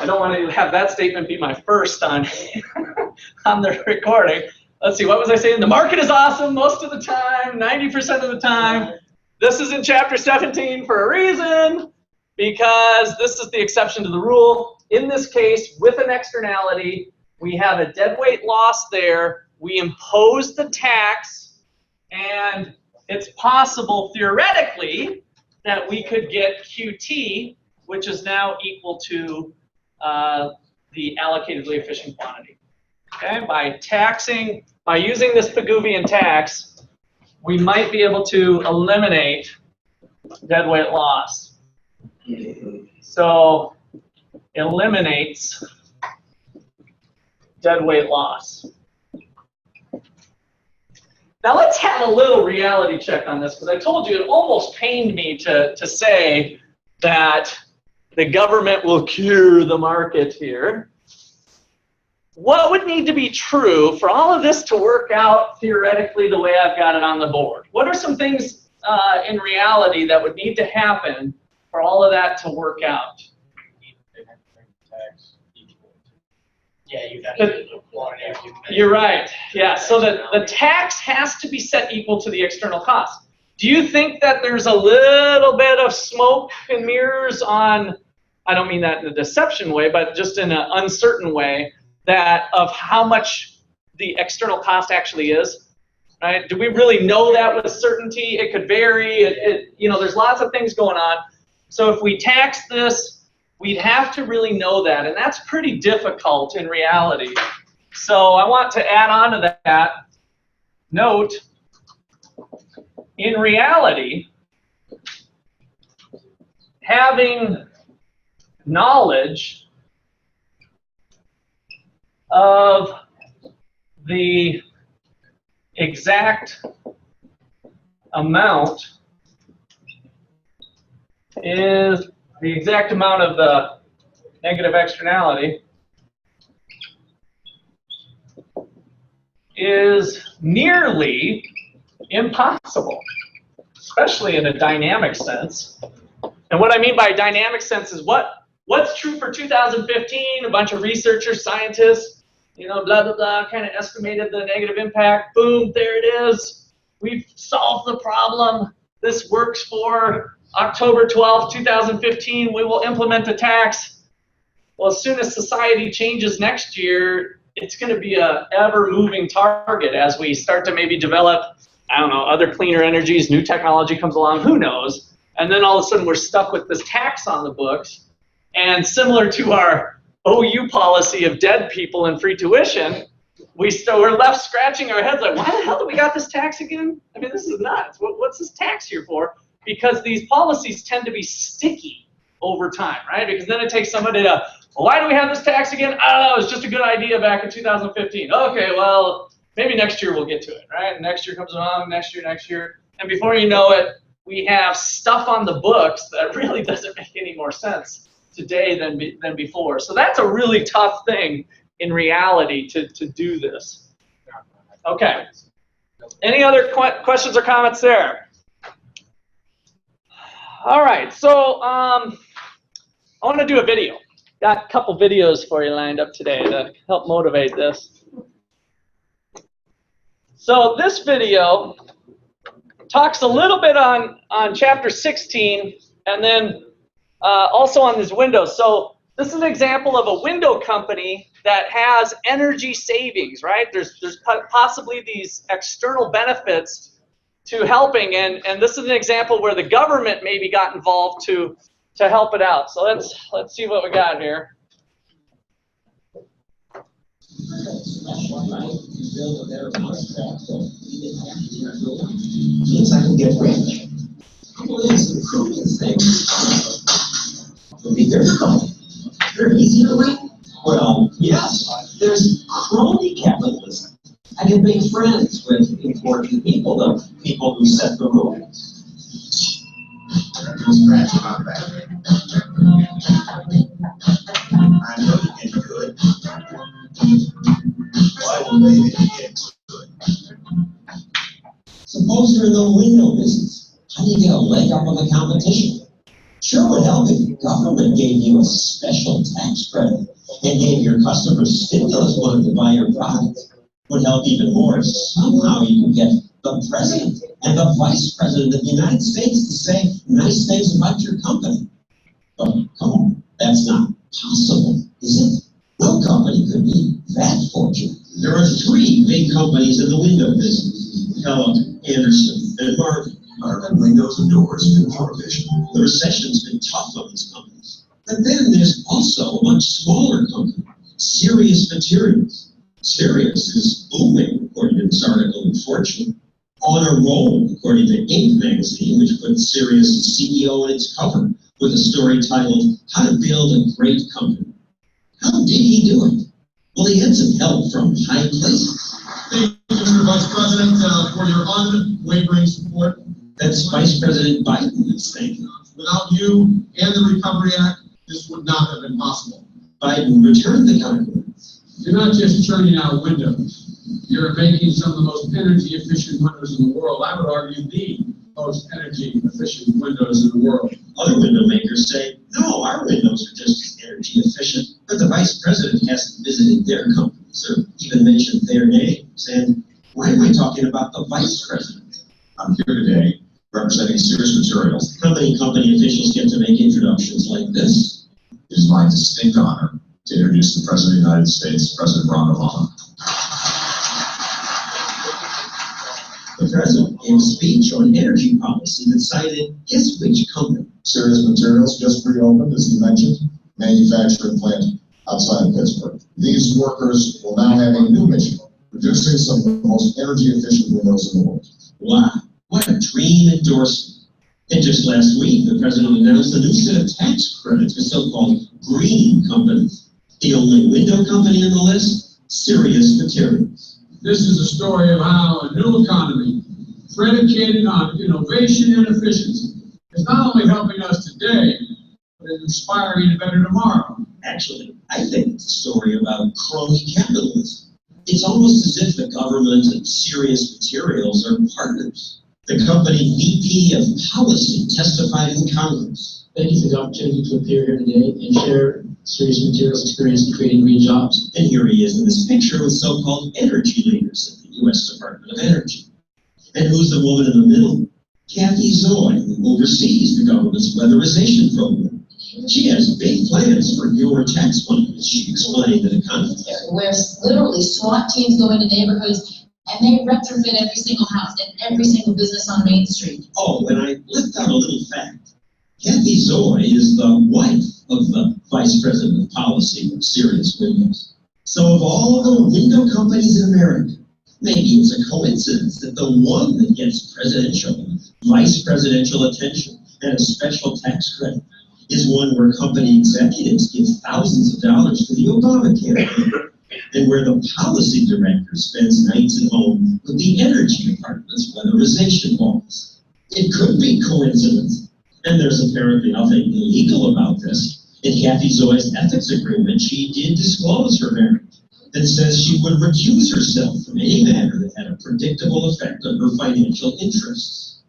I don't want to have that statement be my first on, on the recording. Let's see, what was I saying? The market is awesome most of the time, 90% of the time. This is in chapter 17 for a reason, because this is the exception to the rule. In this case, with an externality, we have a deadweight loss there. We impose the tax, and it's possible, theoretically, that we could get QT, which is now equal to the allocatedly efficient quantity. Okay, by using this Pigouvian tax, we might be able to eliminate deadweight loss. So, eliminates deadweight loss. Now let's have a little reality check on this, because I told you it almost pained me to say that the government will cure the market here. What would need to be true for all of this to work out theoretically the way I've got it on the board? What are some things in reality that would need to happen for all of that to work out? Yeah, you'd have to do quantity. You're right. Yeah, so the tax has to be set equal to the external cost. Do you think that there's a little bit of smoke and mirrors on, I don't mean that in a deception way, but just in an uncertain way, that of how much the external cost actually is? Right? Do we really know that with certainty? It could vary. You know, there's lots of things going on. So if we tax this, we'd have to really know that, and that's pretty difficult in reality. So I want to add on to that. Note, in reality, having knowledge of the exact amount is the exact amount of the negative externality is nearly impossible, especially in a dynamic sense. And what I mean by dynamic sense is what's true for 2015, a bunch of researchers, scientists, you know, blah, blah, blah, kind of estimated the negative impact. Boom, there it is. We've solved the problem. This works for October 12th, 2015. We will implement a tax. Well, as soon as society changes next year, it's going to be a ever-moving target as we start to maybe develop, I don't know, other cleaner energies, new technology comes along, who knows? And then all of a sudden we're stuck with this tax on the books. And similar to our OU policy of dead people and free tuition, we're left scratching our heads like, why the hell do we got this tax again? I mean, this is nuts. What's this tax here for? Because these policies tend to be sticky over time, right? Because then it takes somebody to, well, why do we have this tax again? I don't know, it was just a good idea back in 2015. Okay, well, maybe next year we'll get to it, right? And next year comes along, next year. And before you know it, we have stuff on the books that really doesn't make any more sense today than before. So that's a really tough thing in reality to do this. Okay. Any other questions or comments there? All right, so I want to do a video. Got a couple videos for you lined up today to help motivate this. So this video talks a little bit on chapter 16 and then also on these windows. So this is an example of a window company that has energy savings, right? There's possibly these external benefits to helping, and this is an example where the government maybe got involved to help it out. So let's see what we got here. Means I can get rich. Please improve things. It'll be difficult. Very easy to win. Well, yes, there's crony capitalism. I can make friends with important people, the people who set the rules. Scratch my back. I know you can do it. Why will maybe you get good? Suppose you're in the window business. How do you get a leg up on the competition? Sure would help if you government gave you a special tax credit and gave your customers stimulus money to buy your product, would help even more if somehow you can get the president and the vice president of the United States to say nice things about your company. But come on, that's not possible, is it? No company could be that fortunate. There are three big companies in the window business: Kellogg, Anderson, and Marvin. Marvin Windows and Doors have been prohibition. The recession's been tough on these companies. But then there's also a much smaller company, Sirius Materials. Sirius is booming, according to this article in Fortune. On a roll, according to Inc. magazine, which put Sirius' CEO in its cover with a story titled, How to Build a Great Company. How did he do it? Well, he had some help from high places. Thank you, Mr. Vice President, for your unwavering support. That's Vice President Biden's thing. Without you and the Recovery Act, this would not have been possible. Biden returned the compliments. You're not just churning out windows. You're making some of the most energy efficient windows in the world. I would argue the most energy efficient windows in the world. Other window makers say, no, our windows are just as energy efficient, but the vice president hasn't visited their companies or even mentioned their names. And why am I talking about the vice president? I'm here today representing Sirius Materials. How many company officials get to make introductions like this? It is my distinct honor to introduce the President of the United States, President Barack Obama. The president gave a speech on energy policy that cited his which company? Sirius Materials just reopened, as you mentioned, manufacturing plant outside of Pittsburgh. These workers will now have a new mission, producing some of the most energy efficient windows in the world. Wow, what a dream endorsement. And just last week, the president announced a new set of tax credits for so-called green companies. The only window company on the list? Sirius Materials. This is a story of how a new economy predicated on innovation and efficiency is not only helping us today, but is inspiring a better tomorrow. Actually, I think it's a story about crony capitalism. It's almost as if the government and Sirius Materials are partners. The company VP of Policy testified in Congress. Thank you for the opportunity to appear here today and share Sirius Materials' experience in creating green jobs. And here he is in this picture with so-called energy leaders at the U.S. Department of Energy. And who's the woman in the middle? Kathy Zoy, who oversees the government's weatherization program. She has big plans for your tax money, as she explained in a conference. Where literally SWAT teams go into neighborhoods and they retrofit every single house and every single business on Main Street. Oh, and I left out a little fact. Kathy Zoy is the wife of the Vice President of Policy of Sirius Windows. So of all the window companies in America, maybe it's a coincidence that the one that gets presidential, vice presidential attention and a special tax credit is one where company executives give thousands of dollars to the Obama campaign, and where the policy director spends nights at home with the energy department's weatherization laws. It could be coincidence, and there's apparently nothing illegal about this. In Kathy Zoy's ethics agreement, she did disclose her marriage that says she would recuse herself from any matter that had a predictable effect on her financial interests.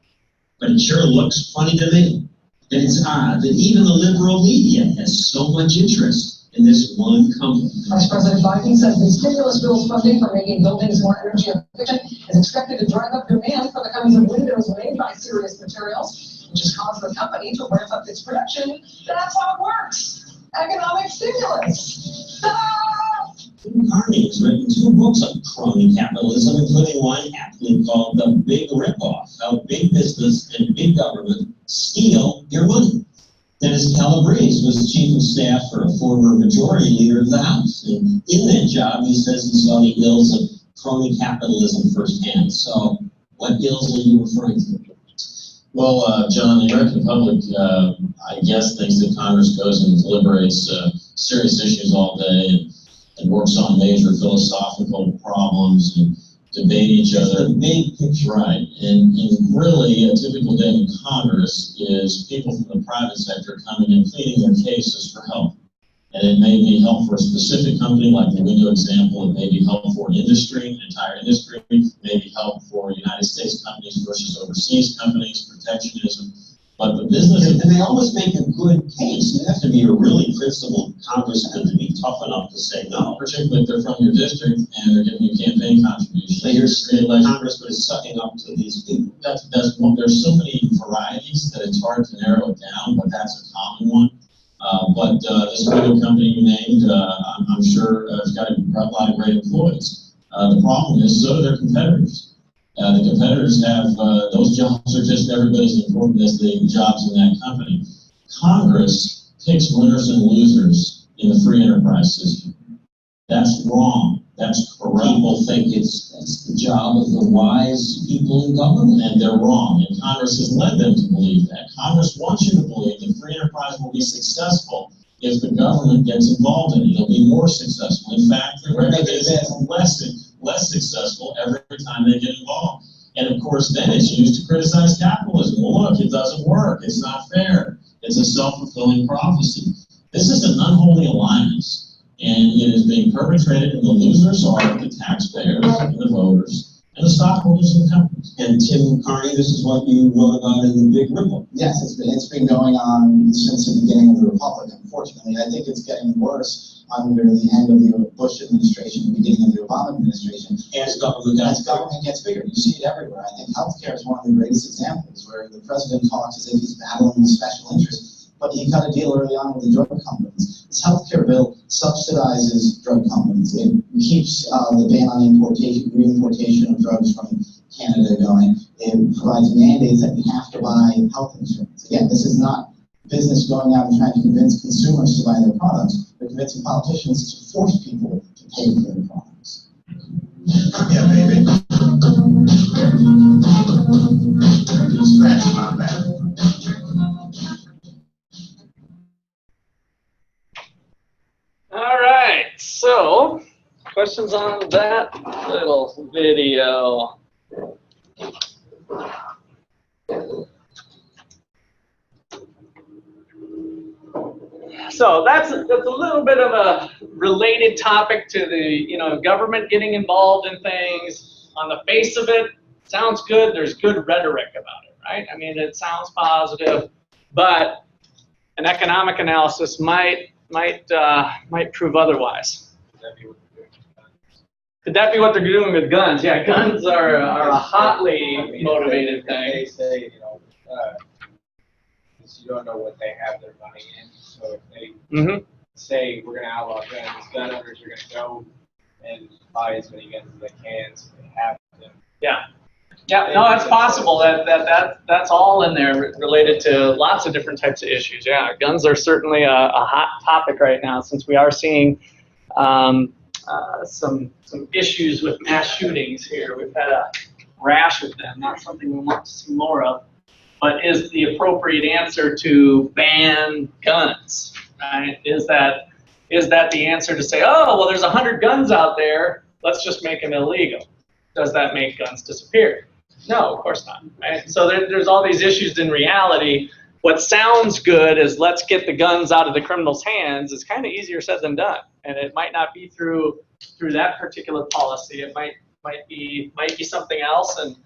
But it sure looks funny to me. And it's odd that even the liberal media has so much interest in this one company. Vice President Biden says the stimulus bill's funding for making buildings more energy efficient is expected to drive up demand for the kinds of windows made by Sirius Materials, which has caused the company to ramp up its production. That's how it works. Economic stimulus. Carney has written 2 books on crony capitalism, including one aptly called The Big Ripoff, How Big Business and Big Government Steal Your Money. Dennis Calabrese was chief of staff for a former majority leader of the House. And in that job, he says he saw the ills of crony capitalism firsthand. So what ills are you referring to? Well, John, the American public, I guess, thinks that Congress goes and deliberates serious issues all day and works on major philosophical problems and debate each other. The big picture. Right. And really, a typical day in Congress is people from the private sector coming and pleading their cases for help. And it may be help for a specific company, like the window example. It may be help for an industry, an entire industry. It may be help for United States companies versus overseas companies, protectionism. But the business, And they always make a good case. You have to be a really principled congressman to be tough enough to say no. particularly if they're from your district and they're giving you campaign contributions. So you're saying like congressman is sucking up to these people. That's one. There's so many varieties that it's hard to narrow it down, but that's a common one. But this video company you named, I'm sure has got a lot of great employees. The problem is, so do their competitors. The competitors have, those jobs are just every bit as important as the jobs in that company. Congress picks winners and losers in the free enterprise system. That's wrong. That's corrupt. People think that's the job of the wise people in government. And they're wrong. And Congress has led them to believe that. Congress wants you to believe that free enterprise will be successful if the government gets involved in it. It'll be more successful. In fact, the record is less successful every time they get involved. And of course, then it's used to criticize capitalism. Well, look, it doesn't work. It's not fair. It's a self-fulfilling prophecy. This is an unholy alliance, and it is being perpetrated, and the losers are the taxpayers and the voters and the stockholders of the companies. And Tim Carney, this is what you wrote about in the Big Ripple. Yes, it's been going on since the beginning of the Republic, unfortunately. I think it's getting worse under the end of the Bush administration, the beginning of the Obama administration. As government gets bigger. You see it everywhere. I think healthcare is one of the greatest examples where the president talks as if he's battling with special interests, but he cut a deal early on with the drug companies. This healthcare bill subsidizes drug companies. It keeps the ban on re-importation of drugs from Canada going. It provides mandates that you have to buy health insurance. Again, this is not business going out and trying to convince consumers to buy their products. They're convincing politicians to force people to pay for their products. Yeah, baby. Scratch my back. All right, so questions on that little video? So that's a little bit of a related topic to the government getting involved in things. On the face of it, sounds good. There's good rhetoric about it, right? I mean, it sounds positive, but an economic analysis might prove otherwise. Could that be what they're doing with guns? Yeah, guns are a hotly motivated thing. They say, you don't know what they have their money in. So if they say we're going to outlaw guns, gun owners are going to go and buy as many guns as they can, so they have them. Yeah. Yeah, no, it's possible that's all in there related to lots of different types of issues. Yeah, guns are certainly a hot topic right now since we are seeing some issues with mass shootings here. We've had a rash of them, not something we want to see more of. But is the appropriate answer to ban guns, right? Is that the answer to say, oh, well, there's 100 guns out there, let's just make them illegal? Does that make guns disappear? No, of course not, right? So there's all these issues in reality. What sounds good is let's get the guns out of the criminals' hands is kind of easier said than done. And it might not be through that particular policy. It might be something else. And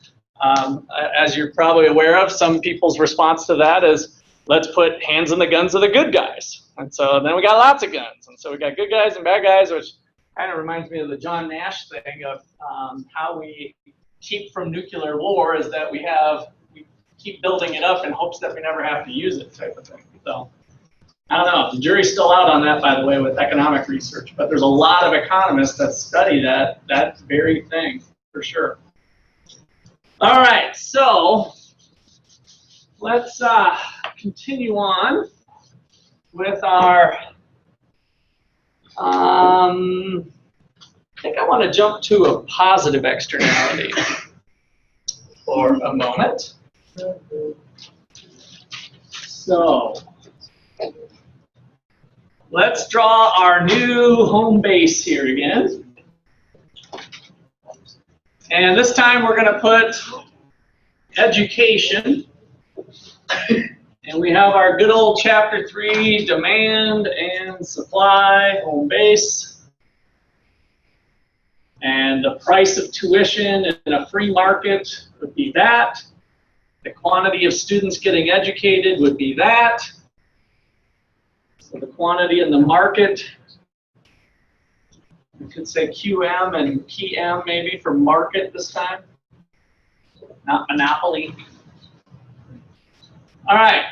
as you're probably aware of, some people's response to that is, let's put hands in the guns of the good guys. And so then we got lots of guns. And so we got good guys and bad guys, which kind of reminds me of the John Nash thing of how we keep from nuclear war is that we keep building it up in hopes that we never have to use it type of thing. So I don't know. The jury's still out on that, by the way, with economic research. But there's a lot of economists that study that very thing, for sure. All right, so let's continue on with our, I think I want to jump to a positive externality for a moment. So let's draw our new home base here again. And this time we're going to put education. And we have our good old Chapter 3, demand and supply, home base. And the price of tuition in a free market would be that. The quantity of students getting educated would be that. So the quantity in the market, we could say QM and PM maybe for market this time, not monopoly. All right.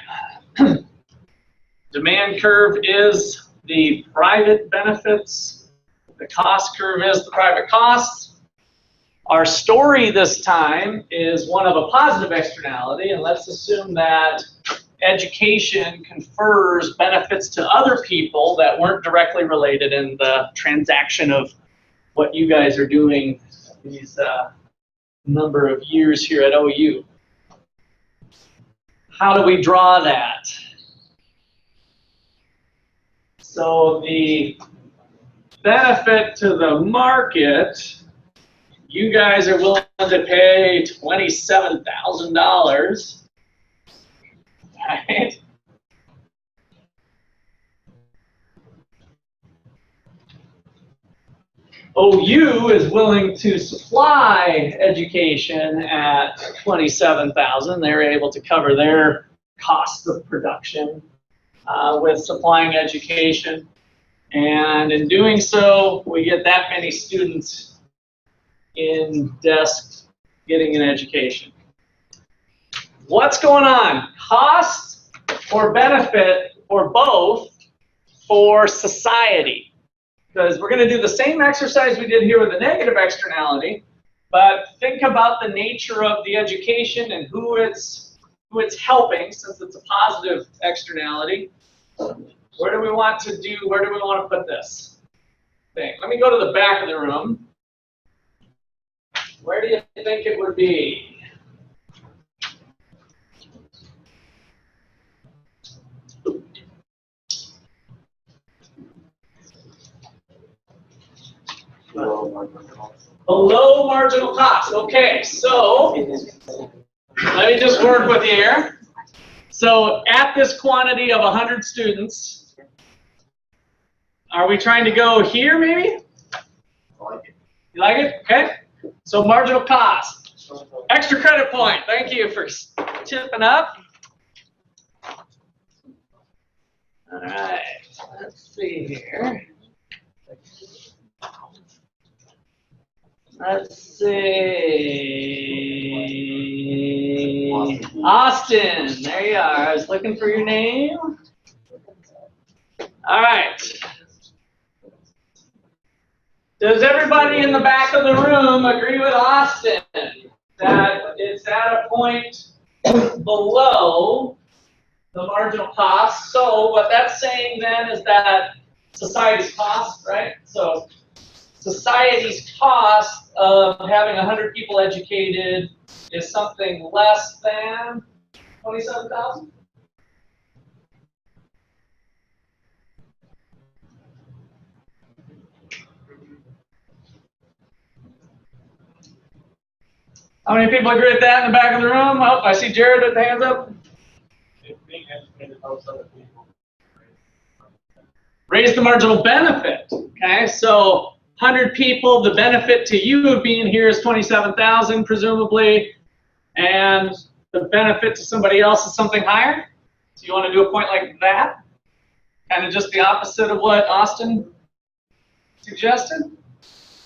Demand curve is the private benefits. The cost curve is the private costs. Our story this time is one of a positive externality, and let's assume that education confers benefits to other people that weren't directly related in the transaction of what you guys are doing these number of years here at OU. How do we draw that? So the benefit to the market, you guys are willing to pay $27,000, right? OU is willing to supply education at $27,000. They're able to cover their cost of production with supplying education. And in doing so, we get that many students in desks getting an education. What's going on? Cost or benefit or both for society? Because we're going to do the same exercise we did here with the negative externality, but think about the nature of the education and who it's helping, since it's a positive externality. Where do we want to put this thing? Let me go to the back of the room. Where do you think it would be? Below marginal cost. Okay, so let me just work with you here. So at this quantity of 100 students, are we trying to go here maybe? You like it? Okay. So marginal cost. Extra credit point. Thank you for tipping up. All right. Let's see here. Let's see. Austin, there you are. I was looking for your name. All right. Does everybody in the back of the room agree with Austin that it's at a point below the marginal cost? So what that's saying then is that society's cost, right? So society's cost of having 100 people educated is something less than 27,000? How many people agree with that in the back of the room? Oh, I see Jared with hands up. Being educated helps other people. Raise the marginal benefit. Okay, so 100 people, the benefit to you of being here is 27,000 presumably, and the benefit to somebody else is something higher. So you want to do a point like that? Kind of just the opposite of what Austin suggested?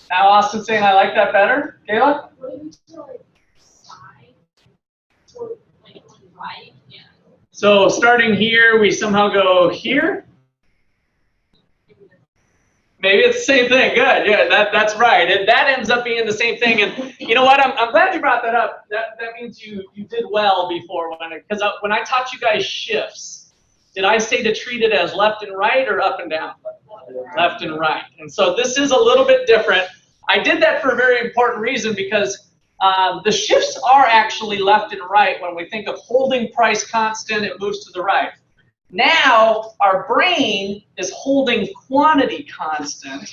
Now Austin's saying I like that better. Kayla? So starting here, we somehow go here. Maybe it's the same thing. Good. Yeah, that's right. That ends up being the same thing. And you know what? I'm glad you brought that up. That means you did well before because when I taught you guys shifts, did I say to treat it as left and right or up and down? Left and right. And so this is a little bit different. I did that for a very important reason because the shifts are actually left and right. When we think of holding price constant, it moves to the right. Now, our brain is holding quantity constant,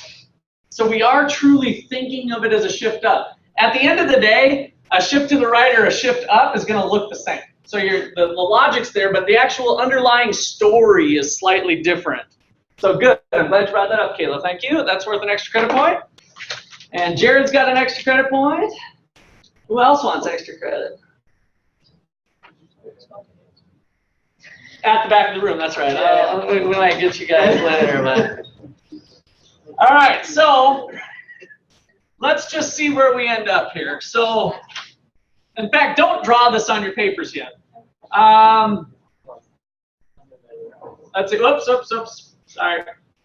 so we are truly thinking of it as a shift up. At the end of the day, a shift to the right or a shift up is going to look the same. So the logic's there, but the actual underlying story is slightly different. So good. I'm glad you brought that up, Kayla. Thank you. That's worth an extra credit point. And Jared's got an extra credit point. Who else wants extra credit? At the back of the room, that's right. We might get you guys later, but. All right, so let's just see where we end up here. So, in fact, don't draw this on your papers yet. Let's see. Oops. Sorry.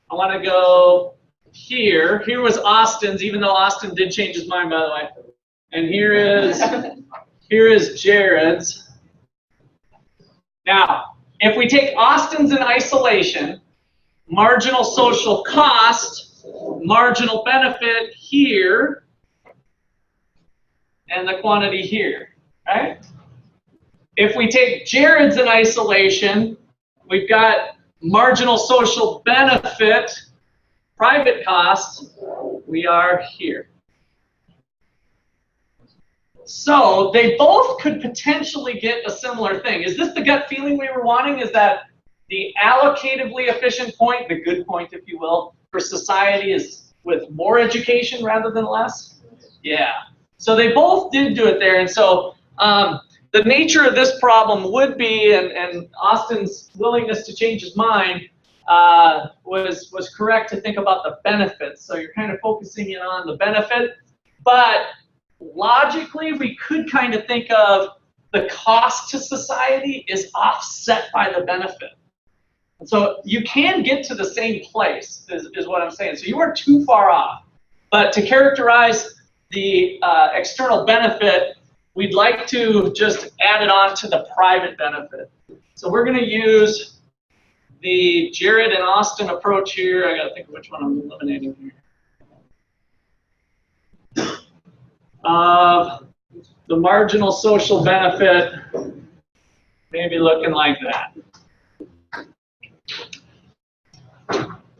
I want to go here. Here was Austin's, even though Austin did change his mind, by the way. And here is Jared's. Now, if we take Austin's in isolation, marginal social cost, marginal benefit here, and the quantity here, right? If we take Jared's in isolation, we've got marginal social benefit, private cost, we are here. So they both could potentially get a similar thing. Is this the gut feeling we were wanting? Is that the allocatively efficient point, the good point, if you will, for society is with more education rather than less? Yeah. So they both did do it there. And so the nature of this problem would be, and Austin's willingness to change his mind was correct to think about the benefits. So you're kind of focusing in on the benefit. But logically, we could kind of think of the cost to society is offset by the benefit. And so you can get to the same place, is what I'm saying. So you weren't too far off. But to characterize the external benefit, we'd like to just add it on to the private benefit. So we're going to use the Jared and Austin approach here. I got to think of which one I'm eliminating here. Of the marginal social benefit, maybe looking like that.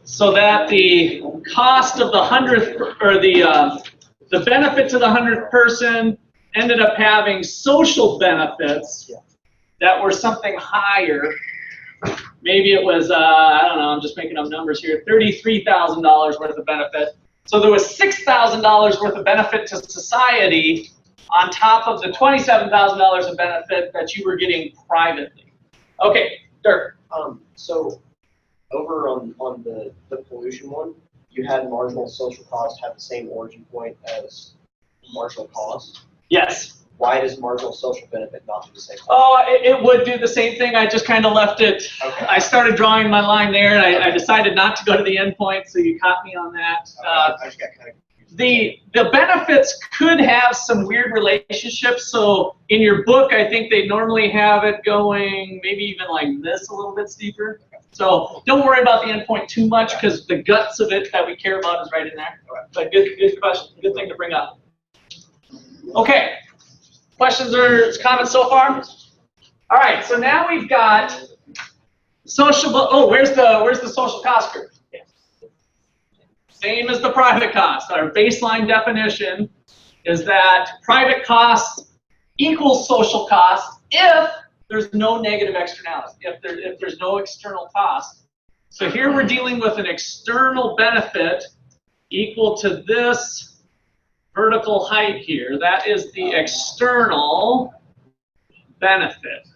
So that the cost of the 100th, or the benefit to the 100th person ended up having social benefits that were something higher. Maybe it was, I don't know, I'm just making up numbers here, $33,000 worth of benefit. So there was $6,000 worth of benefit to society on top of the $27,000 of benefit that you were getting privately. Okay, Dirk. So over on the pollution one, you had marginal social cost have the same origin point as marginal cost. Yes. Why does marginal social benefit not do the same thing? Oh, it would do the same thing. I just kind of left it. Okay. I started drawing my line there, and I decided not to go to the end point, so you caught me on that. I just got kind of confused. The benefits could have some weird relationships. So in your book, I think they normally have it going maybe even like this, a little bit steeper. So don't worry about the end point too much, because the guts of it that we care about is right in there. But good question, good thing to bring up. Okay. Questions or comments so far? All right, so now we've got social. Oh, where's the social cost group? Same as the private cost. Our baseline definition is that private cost equals social cost if there's no negative externality, if there's no external cost. So here we're dealing with an external benefit equal to this vertical height here. That is the external benefit.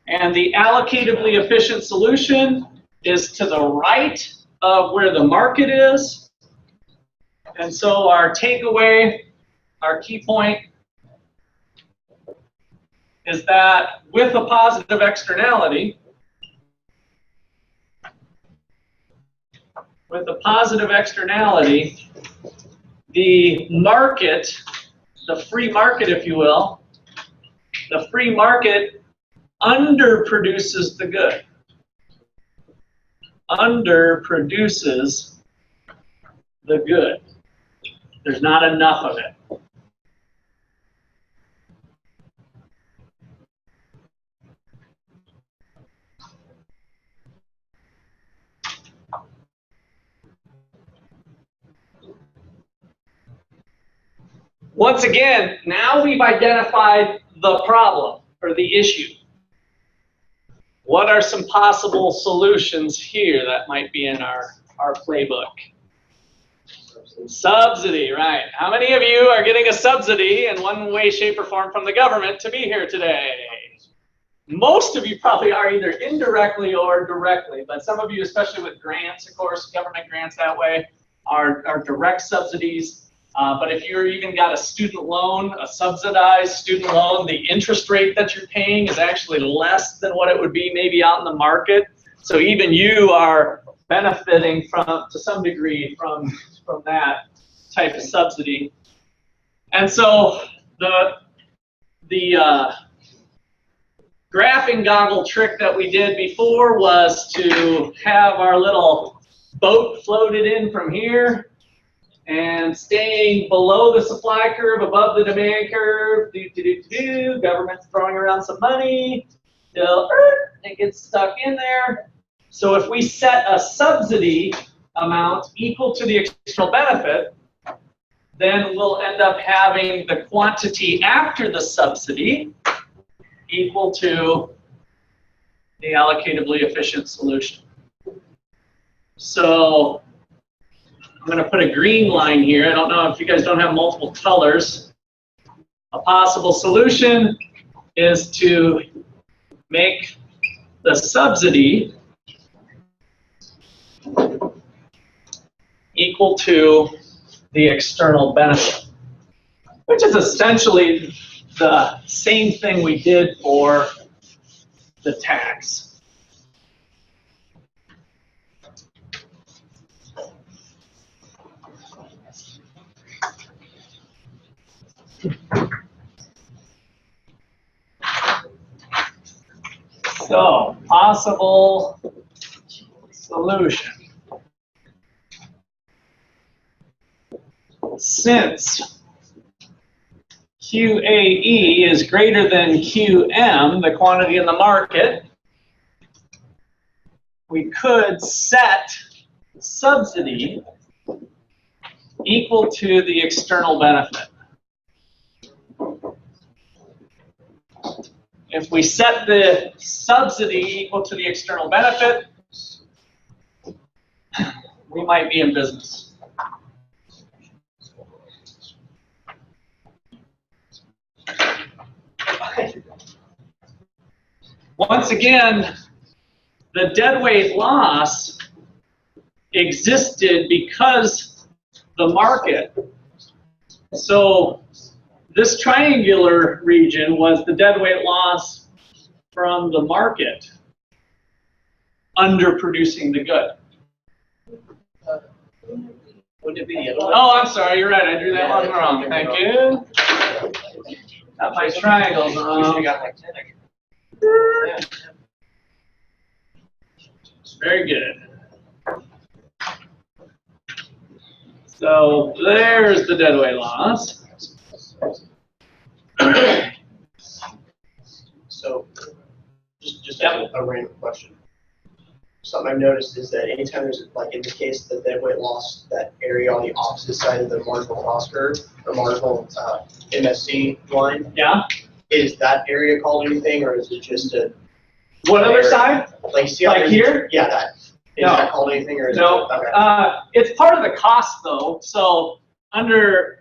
And the allocatively efficient solution is to the right of where the market is. And so our takeaway, our key point, is that with a positive externality, the market, the free market, if you will, the free market underproduces the good. Underproduces the good. There's not enough of it. Once again, now we've identified the problem or the issue. What are some possible solutions here that might be in our playbook? Subsidy, right. How many of you are getting a subsidy in one way, shape, or form from the government to be here today? Most of you probably are either indirectly or directly, but some of you, especially with grants, of course, government grants that way, are direct subsidies. But if you're even got a student loan, a subsidized student loan, the interest rate that you're paying is actually less than what it would be maybe out in the market. So even you are benefiting from, to some degree, from that type of subsidy. And so the graphing goggle trick that we did before was to have our little boat floated in from here and staying below the supply curve, above the demand curve. Government's throwing around some money till it gets stuck in there. So if we set a subsidy amount equal to the external benefit, then we'll end up having the quantity after the subsidy equal to the allocatively efficient solution. So I'm going to put a green line here. I don't know if you guys don't have multiple colors. A possible solution is to make the subsidy equal to the external benefit, which is essentially the same thing we did for the tax. So, possible solution. Since QAE is greater than QM, the quantity in the market, we could set subsidy equal to the external benefit. If we set the subsidy equal to the external benefit, we might be in business. Once again, the deadweight loss existed because the market. So this triangular region was the deadweight loss from the market underproducing the good. Wouldn't it be Oh, I'm sorry, you're right. I drew that one wrong. Thank you. Got my triangles wrong. Very good. So there's the deadweight loss. So, just a random question. Something I've noticed is that anytime there's, like in this case, the deadweight loss, that area on the opposite side of the marginal cost curve, or marginal MSC line, yeah, is that area called anything, or is it just a? What other side? Like, see like here? Yeah, that. Is that called anything, or is no? It? Okay. It's part of the cost, though. So under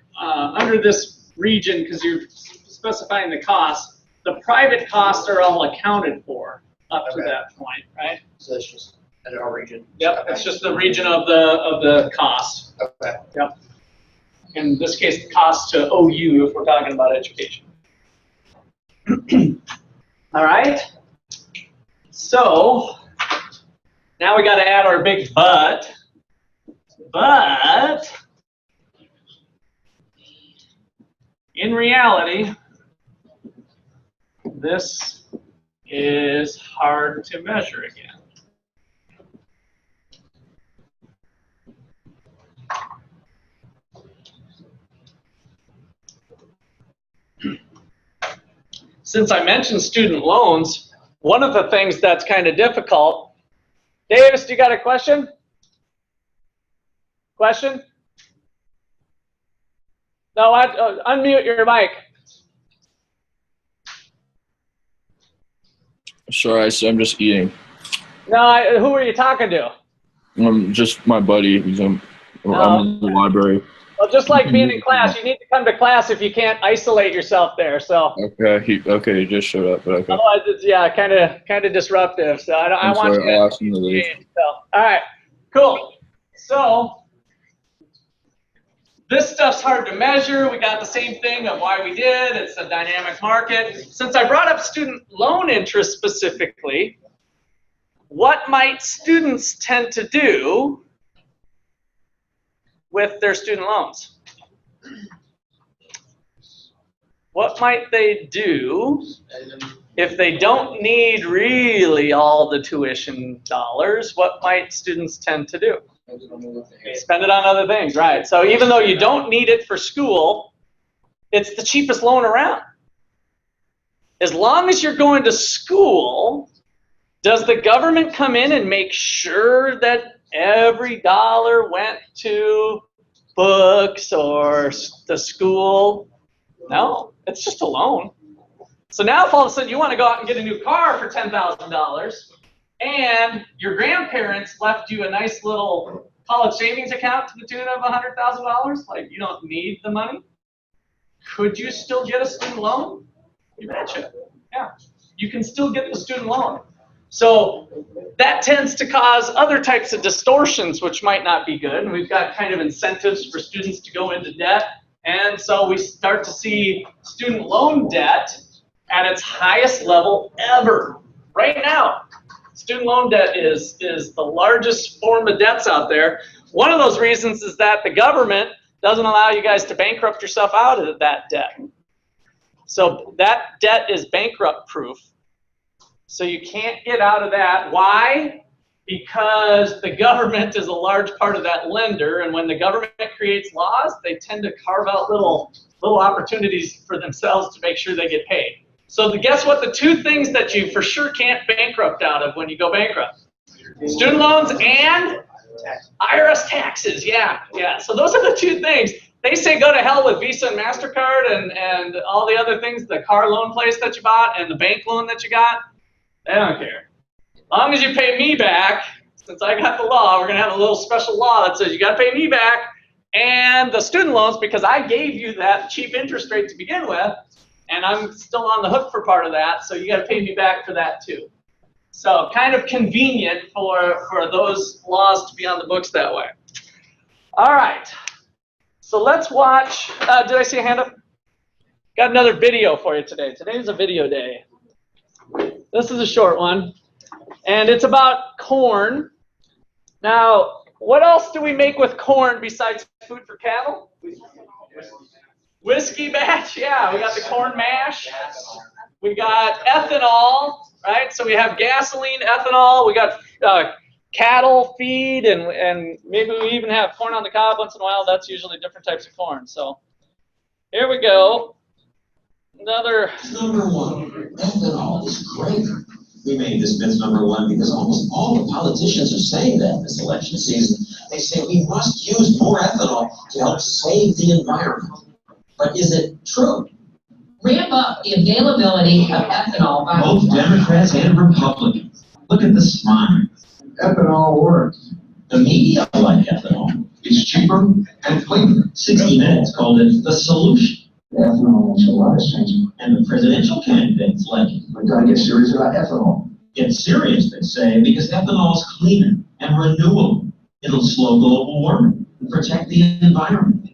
this region, because you're specifying the cost, the private costs are all accounted for up to that point, right? So it's just in our region. Yep, okay. It's just the region of the cost. Okay. Yep. In this case, the cost to OU if we're talking about education. All right. So now we got to add our big but. But in reality, this is hard to measure again. Since I mentioned student loans, one of the things that's kind of difficult. Davis, you got a question? Question? No, unmute your mic. Sorry, I'm just eating. No, who are you talking to? Just my buddy. He's Well, I'm in the library. Well, just like being in class, you need to come to class if you can't isolate yourself there. So. Okay, he just showed up, but okay. Otherwise, it's kind of disruptive. So I I'm want sorry, you I'll guys ask him to leave. So, all right, cool. So this stuff's hard to measure. We got the same thing of why we did. It's a dynamic market. Since I brought up student loan interest specifically, what might students tend to do with their student loans? What might they do if they don't need really all the tuition dollars? What might students tend to do? Spend it on other things, right? So even though you don't need it for school, it's the cheapest loan around. As long as you're going to school, does the government come in and make sure that every dollar went to books or the school? No, it's just a loan. So now if all of a sudden you want to go out and get a new car for $10,000 and your grandparents left you a nice little college savings account to the tune of $100,000, like you don't need the money, could you still get a student loan? You betcha. Yeah, you can still get the student loan. So that tends to cause other types of distortions, which might not be good. And we've got kind of incentives for students to go into debt. And so we start to see student loan debt at its highest level ever. Right now, student loan debt is the largest form of debts out there. One of those reasons is that the government doesn't allow you guys to bankrupt yourself out of that debt. So that debt is bankrupt proof. So you can't get out of that. Why? Because the government is a large part of that lender, and when the government creates laws, they tend to carve out little opportunities for themselves to make sure they get paid. So guess what? The two things that you for sure can't bankrupt out of when you go bankrupt: student loans and IRS taxes. Yeah. So those are the two things. They say go to hell with Visa and MasterCard and all the other things, the car loan place that you bought and the bank loan that you got. They don't care. As long as you pay me back, since I got the law, we're going to have a little special law that says you got to pay me back and the student loans because I gave you that cheap interest rate to begin with, and I'm still on the hook for part of that, so you got to pay me back for that too. So kind of convenient for those laws to be on the books that way. All right. So let's watch. Did I see a hand up? Got another video for you today. Today's a video day. This is a short one, and it's about corn. Now, what else do we make with corn besides food for cattle? Whiskey batch, yeah. We got the corn mash. We got ethanol, right? So we have gasoline, ethanol. We got cattle feed, and maybe we even have corn on the cob once in a while. That's usually different types of corn. So here we go. Another. Number one, ethanol is great. We made this myth number one because almost all the politicians are saying that this election season. They say we must use more ethanol to help save the environment. But is it true? Ramp up the availability of ethanol by Both Democrats and Republicans. Look at the smile. Ethanol works. The media like ethanol. It's cheaper and cleaner. 60 Minutes called it the solution. Ethanol makes a lot of sense. And the presidential candidates like it. We've got to get serious about ethanol. Get serious, they say, because ethanol is cleaner and renewable. It'll slow global warming and protect the environment.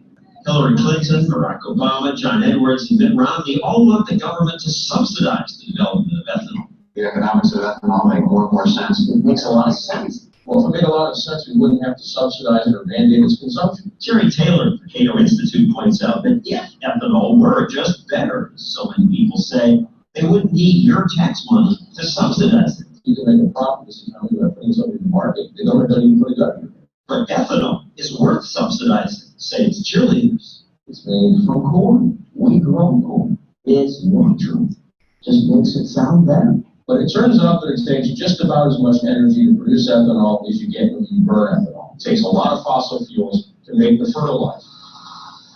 Hillary Clinton, Barack Obama, John Edwards, and Mitt Romney all want the government to subsidize the development of ethanol. The economics of ethanol make more and more sense. It makes a lot of sense. Well, if it made a lot of sense, we wouldn't have to subsidize it or mandate its consumption. Jerry Taylor of the Cato Institute points out that if ethanol were just better, as so many people say, they wouldn't need your tax money to subsidize it. You can make a profit this economy by putting something in the market. The government doesn't even put it up here. But ethanol is worth subsidizing, say its cheerleaders. It's made from corn. We grow corn. It's natural. Just makes it sound better. But it turns out that it takes just about as much energy to produce ethanol as you get when you burn ethanol. It takes a lot of fossil fuels to make the fertilizer,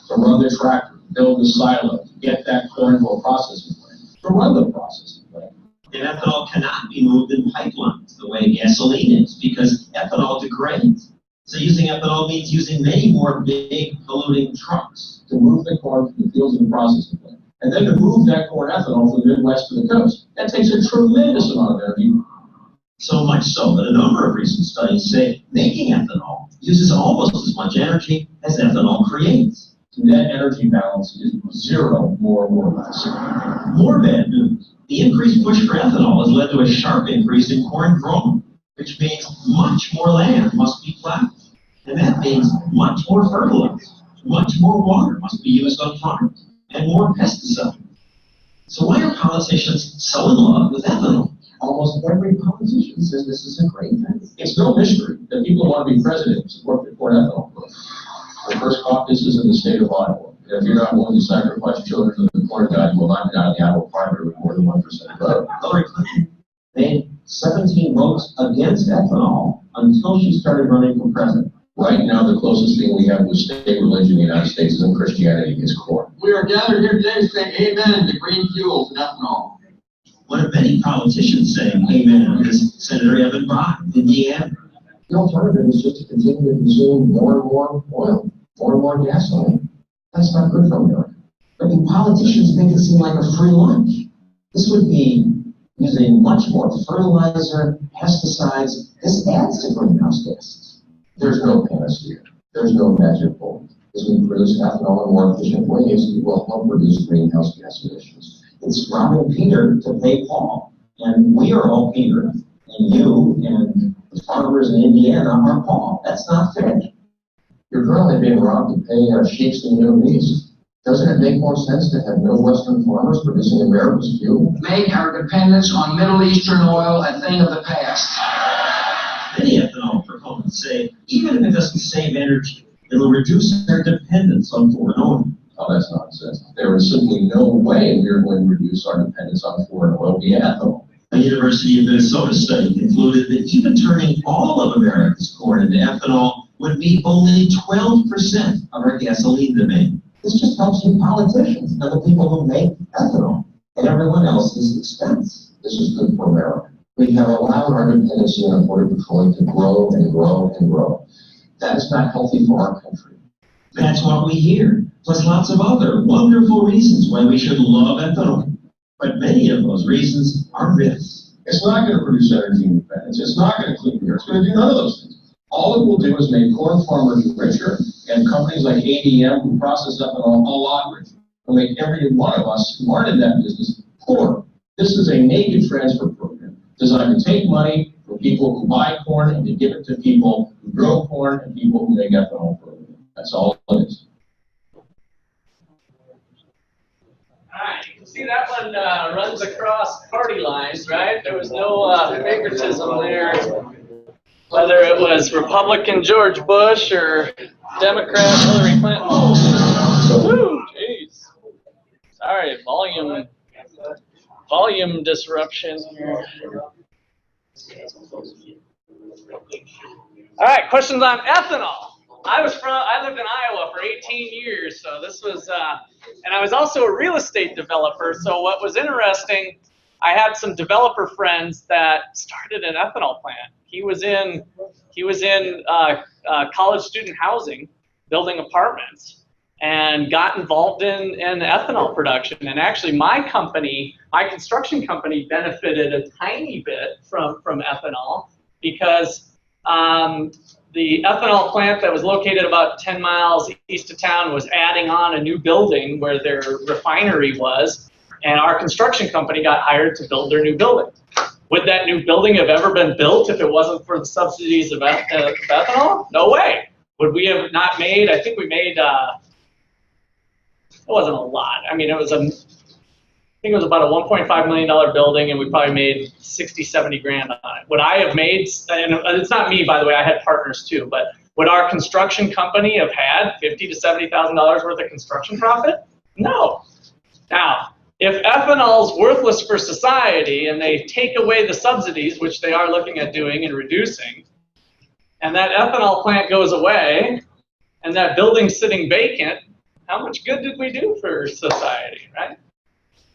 to run the tractor, build the silo, to get that corn to a processing plant, to run the processing plant. And ethanol cannot be moved in pipelines the way gasoline is because ethanol degrades. So using ethanol means using many more big polluting trucks. To move the corn from the fields and the processing plant, and then to move that corn ethanol from the Midwest to the coast. That takes a tremendous amount of energy. So much so that a number of recent studies say making ethanol uses almost as much energy as ethanol creates. Net energy balance is zero, more or less. More bad news. The increased push for ethanol has led to a sharp increase in corn growing, which means much more land must be plowed. And that means much more fertilizer, much more water must be used on farms, and more pesticides. So why are politicians so in love with ethanol? Almost every politician says this is a great thing. It's no mystery that people who want to be president and support the corn ethanol program. The first caucus is in the state of Iowa. And if you're not willing to sacrifice children for the corn god, you will not get out of the Iowa primary with more than 1% vote. Hillary Clinton made 17 votes against ethanol until she started running for president. Right now, the closest thing we have to state religion in the United States is in Christianity is corn. We are gathered here today to say amen to green fuels and ethanol. One of many politicians saying amen is Senator Evan Bach in Indiana. The alternative is just to continue to consume more and more oil, more and more gasoline. That's not good for America. But the politicians make it seem like a free lunch. This would be using much more fertilizer, pesticides. This adds to greenhouse gases. There's no panacea. There's no magic bullet. As we produce ethanol in more efficient ways, we will help reduce greenhouse gas emissions. It's robbing Peter to pay Paul. And we are all Peter, and you and the farmers in Indiana are Paul. That's not fair. You're currently being robbed to pay sheiks in the Middle East. Doesn't it make more sense to have no Western farmers producing America's fuel? Make our dependence on Middle Eastern oil a thing of the past. Many ethanol proponents say even if it doesn't save energy, it'll reduce our dependence on foreign oil. Oh, that's nonsense. There is simply no way we're going to reduce our dependence on foreign oil via ethanol. A University of Minnesota study concluded that even turning all of America's corn into ethanol would meet only 12% of our gasoline demand. This just helps you politicians and the people who make ethanol at everyone else's expense. This is good for America. We have allowed our dependency on imported petroleum to grow and grow and grow. That is not healthy for our country. That's what we hear, plus lots of other wonderful reasons why we should love ethanol. But many of those reasons are myths. It's not going to produce energy independence. It's not going to clean the earth. It's going to do none of those things. All it will do is make corn farmers richer and companies like ADM who process ethanol a lot richer. It'll make every one of us who aren't in that business poor. This is a naked transfer program designed to take money from people who buy corn and to give it to people who grow corn and people who make ethanol for a living. That's all it is. Alright, you can see that one runs across party lines, right? There was no favoritism there. Whether it was Republican George Bush or Democrat Hillary Clinton. Woo, jeez. Sorry, volume disruption here. Alright, questions on ethanol. I lived in Iowa for 18 years, so this was, and I was also a real estate developer, so what was interesting, I had some developer friends that started an ethanol plant. He was in college student housing, building apartments, and got involved in ethanol production. And actually my construction company benefited a tiny bit from ethanol because the ethanol plant that was located about 10 miles east of town was adding on a new building where their refinery was, and our construction company got hired to build their new building. Would that new building have ever been built if it wasn't for the subsidies of ethanol? No way. Would we have not made, I think we made, it wasn't a lot. I mean, I think it was about a $1.5 million building, and we probably made 60, 70 grand on it. Would I have made, and it's not me, by the way, I had partners too, but would our construction company have had $50,000 to $70,000 worth of construction profit? No. Now, if ethanol's worthless for society and they take away the subsidies, which they are looking at doing and reducing, and that ethanol plant goes away, and that building's sitting vacant, how much good did we do for society, right?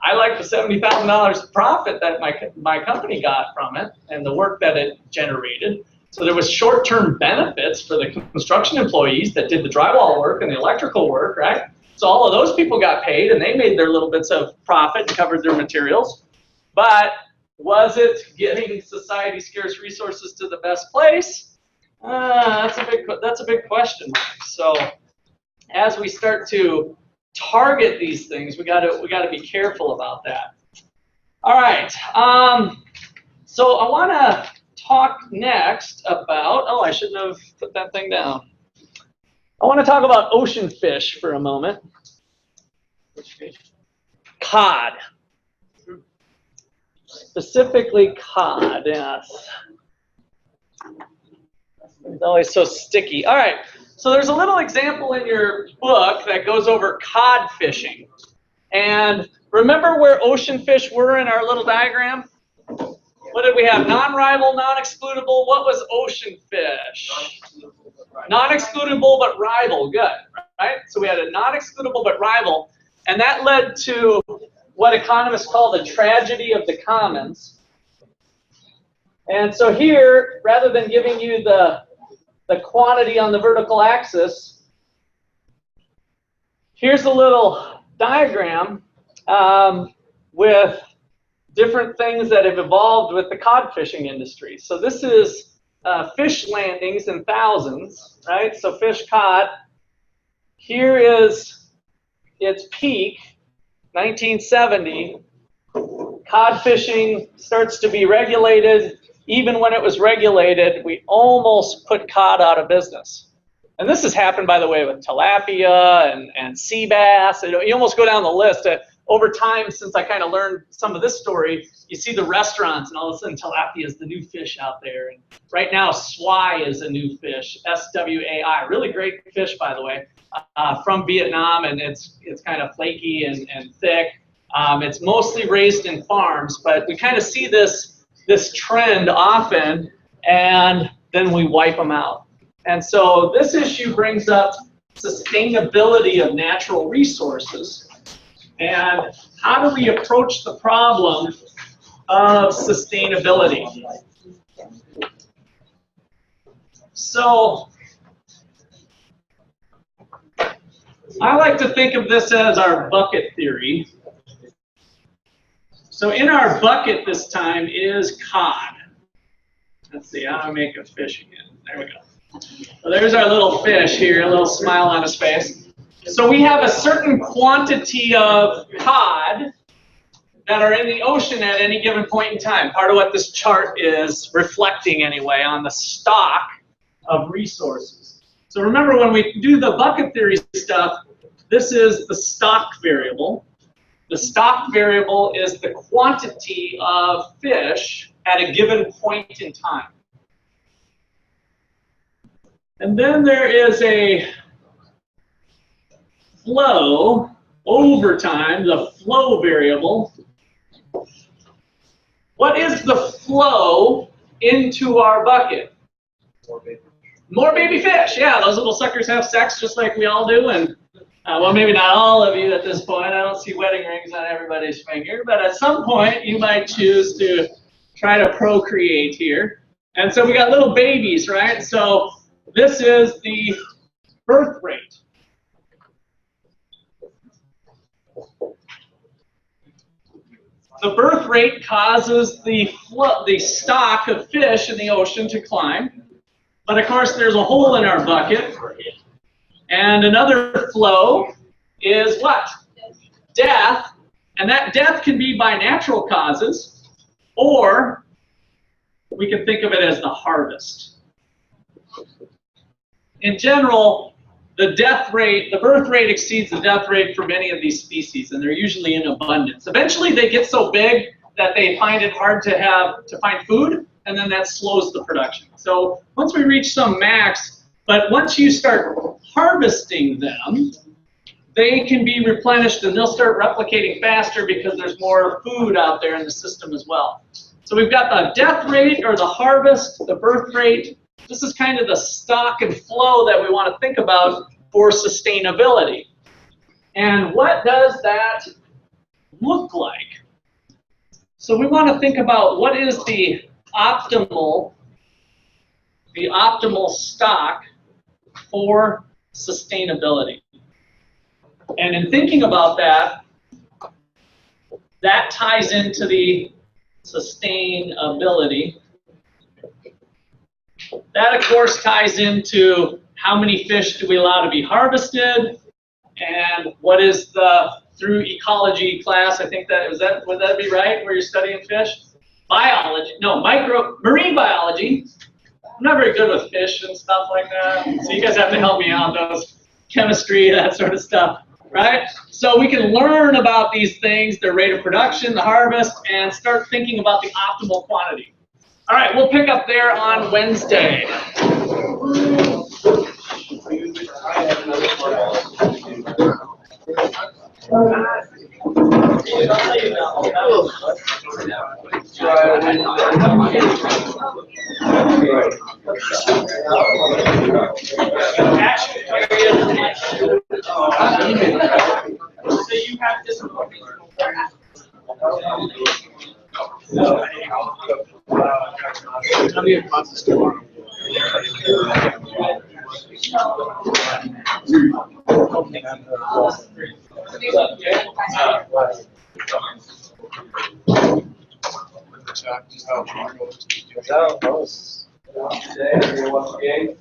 I like the $70,000 profit that my company got from it and the work that it generated. So there was short-term benefits for the construction employees that did the drywall work and the electrical work, right? So all of those people got paid and they made their little bits of profit and covered their materials. But was it getting society's scarce resources to the best place? That's a big question. So as we start to target these things, we got to be careful about that. All right. So I want to talk next about. Oh, I shouldn't have put that thing down. I want to talk about ocean fish for a moment. Which fish? Cod. Specifically cod, yes. It's always so sticky. All right, so there's a little example in your book that goes over cod fishing. And remember where ocean fish were in our little diagram? What did we have? Non-rival, non-excludable. What was ocean fish? Non-excludable but rival. Good, right? So we had a non-excludable but rival. And that led to what economists call the tragedy of the commons. And so here, rather than giving you the quantity on the vertical axis, here's a little diagram with different things that have evolved with the cod fishing industry. So this is fish landings in thousands, right? So fish caught. Here is its peak, 1970. Cod fishing starts to be regulated. Even when it was regulated, we almost put cod out of business. And this has happened, by the way, with tilapia and sea bass. You almost go down the list. Over time, since I kind of learned some of this story, you see the restaurants, and all of a sudden tilapia is the new fish out there. And right now, swai is a new fish, S-W-A-I. Really great fish, by the way, from Vietnam, and it's kind of flaky and thick. It's mostly raised in farms, but we kind of see this trend often, and then we wipe them out. And so this issue brings up sustainability of natural resources. And how do we approach the problem of sustainability? So I like to think of this as our bucket theory. So in our bucket this time is cod. Let's see, how do I make a fish again? There we go. So there's our little fish here, a little smile on his face. So we have a certain quantity of cod that are in the ocean at any given point in time. Part of what this chart is reflecting anyway on the stock of resources. So remember, when we do the bucket theory stuff, this is the stock variable. The stock variable is the quantity of fish at a given point in time. And then there is a flow over time, the flow variable. What is the flow into our bucket? More baby fish. Yeah, those little suckers have sex just like we all do. And well, maybe not all of you at this point. I don't see wedding rings on everybody's finger. But at some point, you might choose to try to procreate here. And so we got little babies, right? So this is the birth rate. The birth rate causes the stock of fish in the ocean to climb. But of course, there's a hole in our bucket. And another flow is what? Death. And that death can be by natural causes, or we can think of it as the harvest. In general, the death rate, the birth rate exceeds the death rate for many of these species, and they're usually in abundance. Eventually, they get so big that they find it hard to find food, and then that slows the production. So once we reach some max, but once you start harvesting them, they can be replenished, and they'll start replicating faster because there's more food out there in the system as well. So we've got the death rate or the harvest, the birth rate. This is kind of the stock and flow that we want to think about for sustainability. And what does that look like? So we want to think about what is the optimal the optimal stock for sustainability. And in thinking about that, that ties into the sustainability. That, of course, ties into how many fish do we allow to be harvested, and what is the, through ecology class, I think that, would that be right, where you're studying fish? Biology, no, marine biology. I'm not very good with fish and stuff like that, so you guys have to help me out, those chemistry, that sort of stuff, right? So we can learn about these things, their rate of production, the harvest, and start thinking about the optimal quantity. All right, we'll pick up there on Wednesday. So you have difficulty. How many classes tomorrow?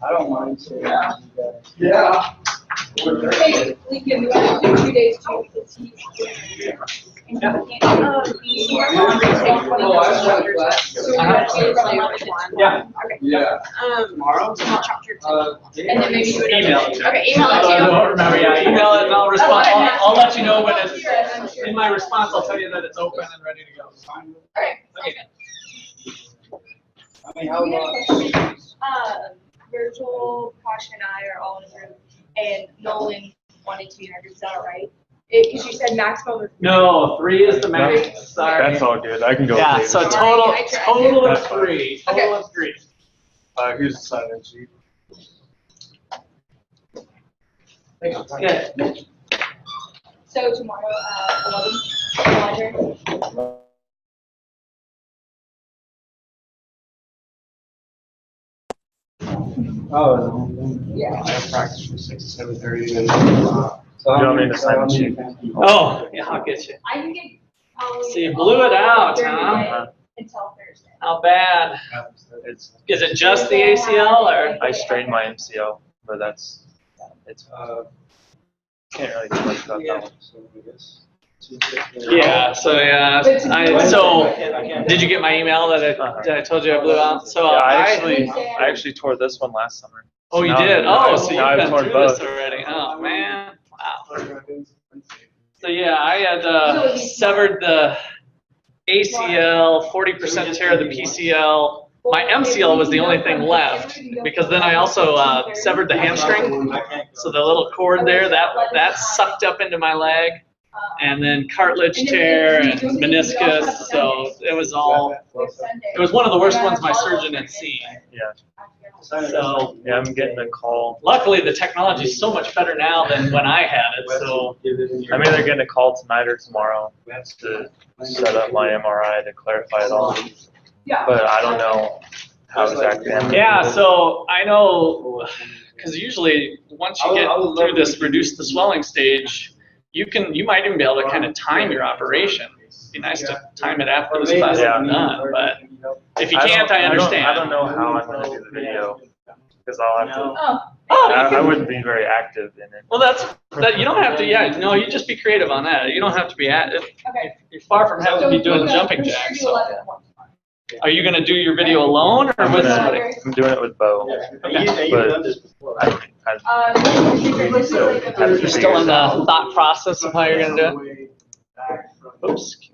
I don't mind. Yeah. Hey, we can do 2 days to Yeah. Tomorrow? And then maybe do it. Email it to me. Okay, email it to I you. don't remember, yeah, email it and I'll respond. I'll let you know when it's, in my response, I'll tell you that it's open and ready to go. Okay. I mean, how long? Virgil, Posh, and I are all in a group, and Nolan wanted to be in our group. Is that all right? Because you said maximum of 3. No, 3 is the max. Sorry. That's all good. I can go. Yeah, with so David. total of That's fine. 3. Total of 3. Here's the sign-in sheet. Okay. So tomorrow at 11, the library. Oh, Yeah. I have practice from 6 to 7:30. So You don't need to sign the sheet. Oh, yeah, I'll get you. I can get probably. So you blew it out, during the huh? day Until Thursday. How bad? Is it just the ACL or? I strained my MCL, but it's can't really do much about that one. Yeah, so yeah, did you get my email that I told you I blew out? So Yeah, I actually tore this one last summer. Oh, you Now- did? Oh, so now you've I've been torn through both. this already. Oh, man. Wow. So yeah, I had severed the ACL, 40% tear of the PCL. My MCL was the only thing left because then I also severed the hamstring. So the little cord there, that sucked up into my leg. And then cartilage tear and meniscus. So it was one of the worst ones my surgeon had seen. Yeah. So Yeah, I'm getting a call. luckily the technology is so much better now than when I had it. So I'm either getting a call tonight or tomorrow to set up my MRI to clarify it all. But I don't know how exactly I'm gonna yeah, do it. so I know because usually once you get through this reduce the swelling stage, you might even be able to kind of time your operation. It'd be nice to time it after this class is done, but if you can't, I understand. I don't know how I'm going to do the video because I'll have to. Oh, I wouldn't be very active in it. well, you don't have to. Yeah, no, you just be creative on that. You don't have to be you're far from having to be doing jumping jacks. So. Are you going to do your video alone or with somebody? I'm doing it with Bo. Okay. But You're still in the thought process of how you're going to do it? Oops.